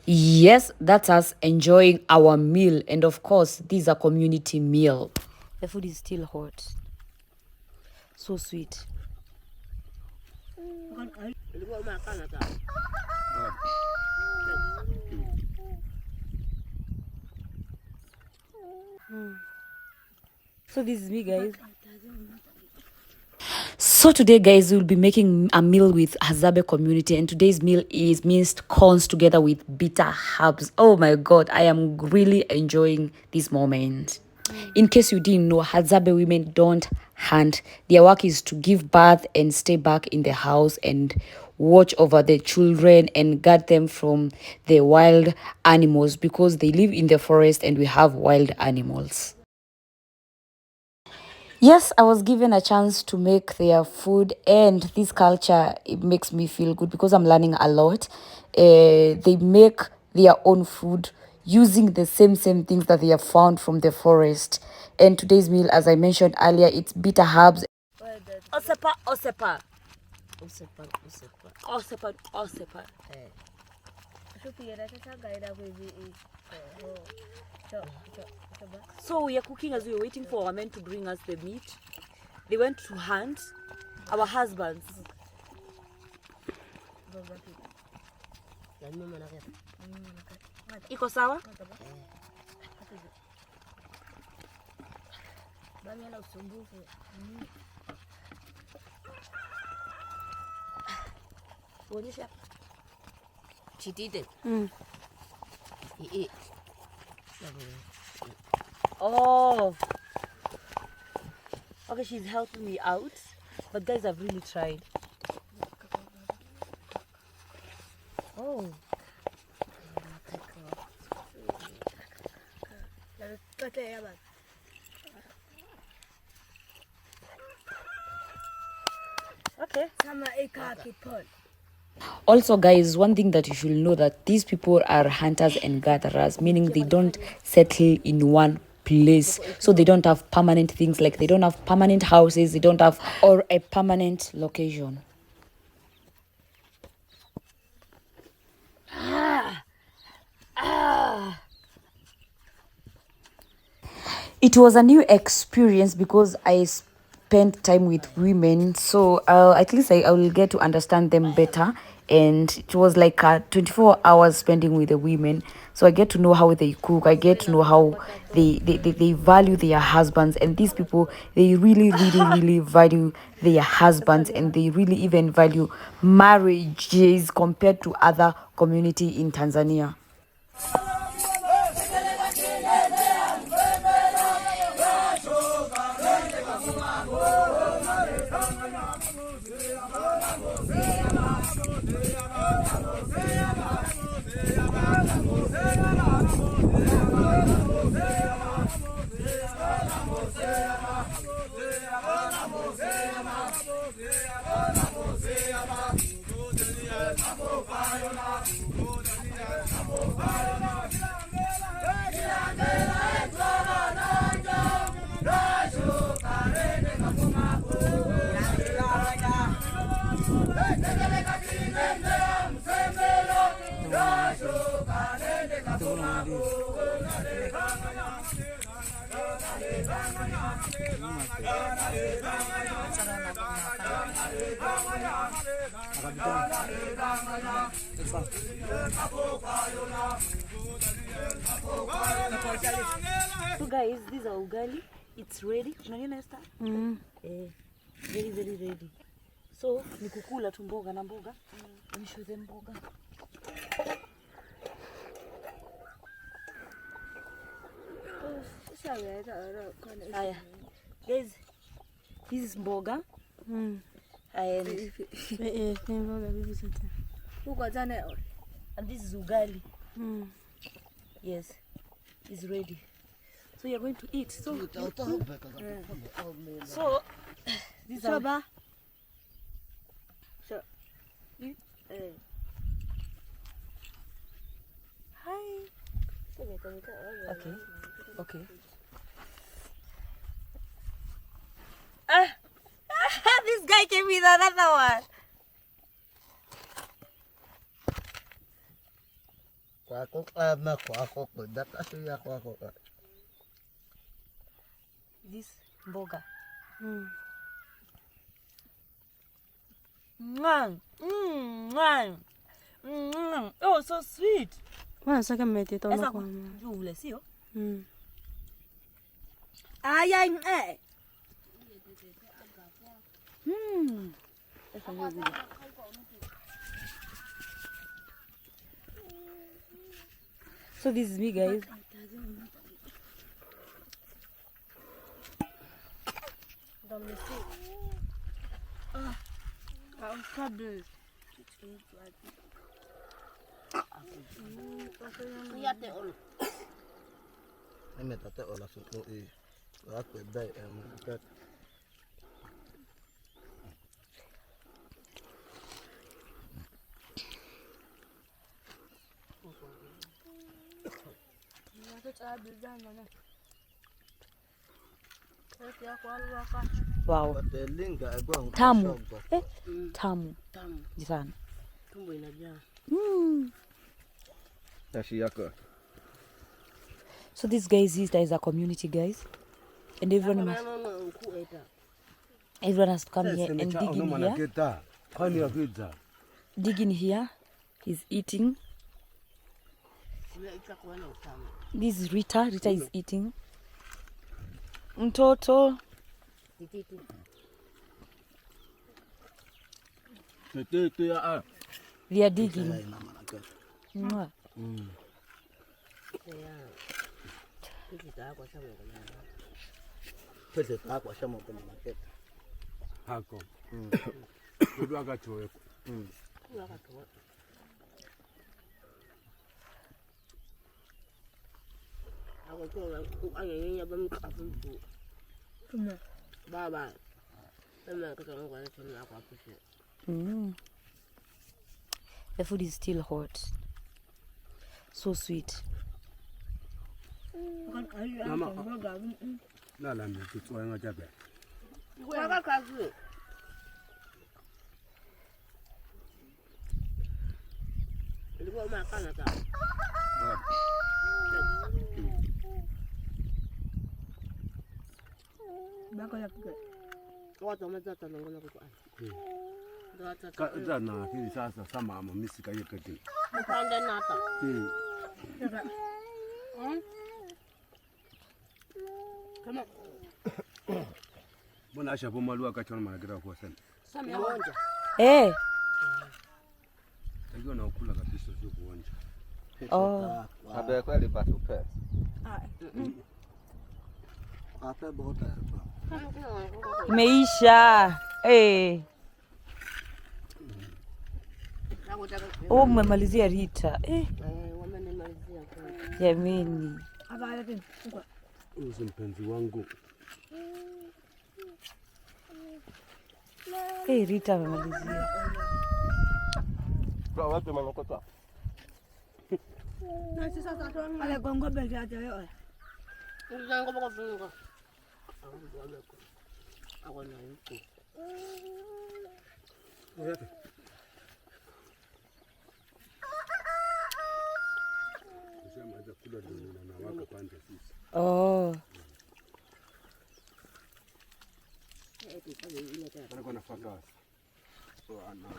Yes, that's us enjoying our meal. And of course, this is a community meal. The food is still hot. So sweet. So this is me, guys. So today, guys, we'll be making a meal with Hadzabe community, and today's meal is minced corns together with bitter herbs. Oh my god, I am really enjoying this moment. In case you didn't know, Hadzabe women don't hunt. Their work is to give birth and stay back in the house and watch over the children and guard them from the wild animals, because they live in the forest and we have wild animals. Yes, I was given a chance to make their food, and this culture, it makes me feel good because I'm learning a lot. They make their own food using the same things that they have found from the forest. And today's meal, as I mentioned earlier, it's bitter herbs. Osepa, osepa. Osepa, osepa. Osepa, osepa. So we are cooking as we were waiting for our men to bring us the meat. They went to hunt, our husbands. Iko sawa? She did it. He ate. Oh. Okay, she's helping me out. But guys, I've really tried. Oh. Okay. Also, guys, one thing that you should know, that these people are hunters and gatherers, meaning they don't settle in one place. So they don't have permanent things, like they don't have permanent houses, they don't have or a permanent location. It was a new experience because I spent time with women, so at least I will get to understand them better. And it was like 24 hours spending with the women, so I get to know how they cook, I get to know how they value their husbands. And these people, they really value their husbands, and they really even value marriages compared to other community in Tanzania. So guys, these are ugali. It's ready. Unaniona Esther? Very ready. So ni kukula tu mboga na mboga. Let me show them mboga. Aya. Guys, this is mboga. And this is ugali. Yes, it's ready. So you're going to eat. So this is our... Hi. Okay. This guy came with another one. This mboga. Oh, so sweet. Wana saka mete to na kwa. Ule sio? So this is me, guys. Wow. Tamu. Tamu. Sana. Tumbo inajaa. So this guys is a community, guys, and everyone has to come here and dig in here. Dig in here. He's eating. This is Rita. Rita is eating. Mtoto. We are digging. Hako. Kudu akachoe. Baba. The food is still hot. So sweet. Kana hili sasa sama misi kayekati. Upande nata. Kama Mbona asha pomalu akachona managira kwa sana. Samia wanja. Hiyo na ukula kabisa sio kuonja. Oh. Abe kweli patupe. Ape bota. Imeisha. Oh, mmemalizia Rita. Wamenimalizia kwa. Jameni. Uzi mpenzi wangu. Rita amemalizia. Kwa wapi manokota? Na sasa tatu ale gongo bega ajayo. Uzango baka funga. Awana yuko. Wapi? Sema aje kula ndio na waka pande sisi. Oh. Ana nafaka. So ana.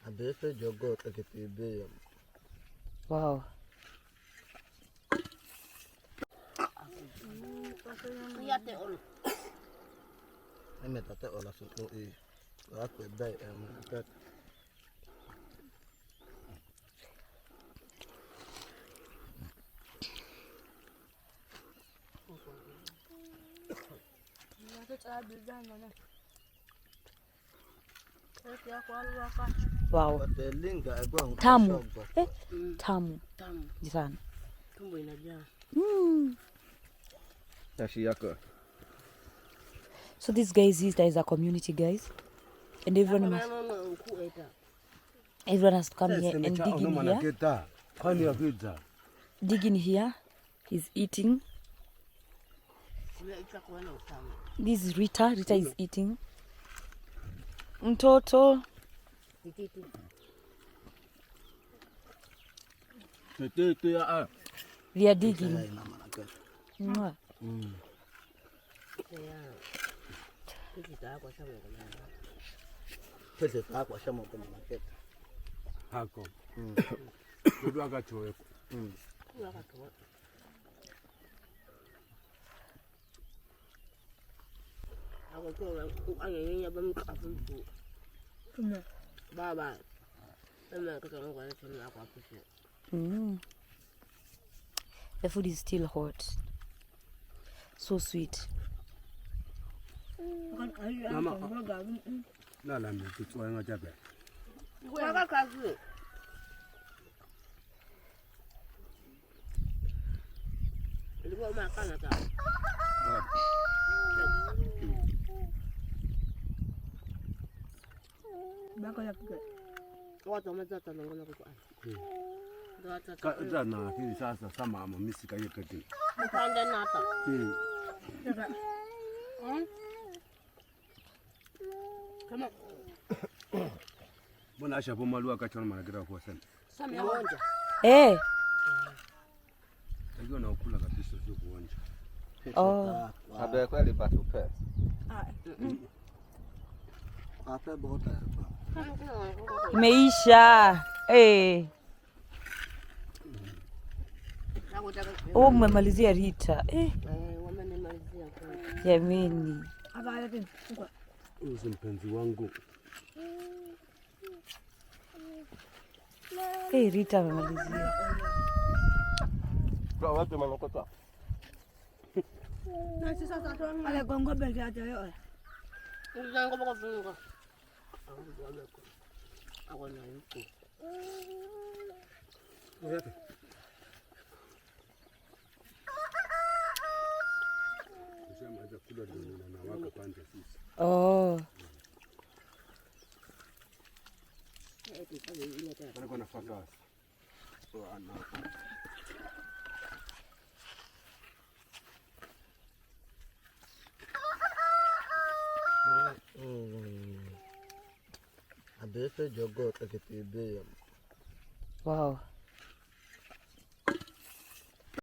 Abe jogo takitibe. Wow. Yate ol. Emetate ola suno akwe dai kat. Wow. Tamu. Tamu. Sana. Tumbo inajaa. Tashi yako. So this guys is a community, guys, and everyone has to come here and dig in here. Dig in here. He's eating. This is Rita. Rita is eating. Mtoto. We are digging. Mwah. Hako. Kudu akachoe. Baba. The food is still hot. So sweet. Nala mtutswa ngajabe. Na hili sasa sama ama misika yekati. Mbona ashapo malu akachona managira kwa sana. Eh. Ndio na ukula kabisa sio kuonja. Oh. Abe kweli batupe. Ape bota. Imeisha. Eh. Oh, mmemalizia Rita. Eh. Jameni. Uzi mpenzi wangu. Eh, Rita amemalizia. Kwa watu manokota. Ale gongo beli ajayo. Uzango bako funga. Akona yuko. Oyate. Sema haja kula ndio na waka pande sisi. Oh. Kwa nafaka. So ana. Abese jogo takitibe. Wow.